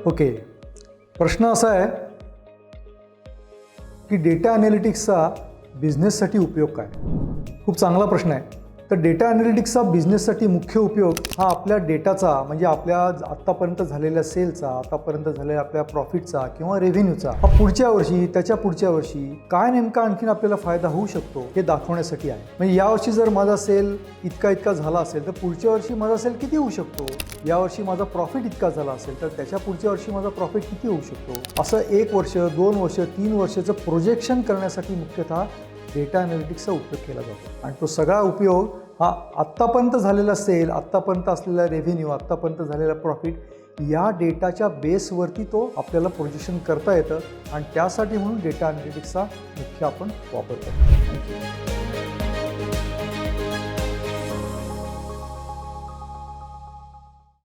Okay, प्रश्न असा आहे की डेटा ॲनालिटिक्सचा बिझनेससाठी उपयोग काय? खूप चांगला प्रश्न आहे. तर डेटा ॲनालिटिक्सचा बिझनेससाठी मुख्य उपयोग हा आपल्या डेटाचा म्हणजे आपल्या आत्तापर्यंत झालेल्या सेलचा, आतापर्यंत झालेल्या आपल्या प्रॉफिटचा किंवा रेव्हेन्यूचा हा पुढच्या वर्षी, त्याच्या पुढच्या वर्षी काय नेमका आणखीन आपल्याला फायदा होऊ शकतो हे दाखवण्यासाठी आहे. म्हणजे यावर्षी जर माझा सेल इतका झाला असेल तर पुढच्या वर्षी माझा सेल किती होऊ शकतो, यावर्षी माझा प्रॉफिट इतका झाला असेल तर त्याच्या पुढच्या वर्षी माझा प्रॉफिट किती होऊ शकतो, असं 1 वर्ष, 2 वर्ष, 3 वर्षाचं प्रोजेक्शन करण्यासाठी मुख्यतः डेटा ॲनालिटिक्सचा उपयोग केला जातो. आणि तो सगळा उपयोग हा आत्तापर्यंत झालेला सेल, आत्तापर्यंत असलेला रेव्हेन्यू, आत्तापर्यंत झालेला प्रॉफिट या डेटाच्या बेसवरती तो आपल्याला प्रोजेक्शन करता येतं आणि त्यासाठी म्हणून डेटा ॲनालिटिक्सचा मुख्य आपण वापर करतो. थँक्यू.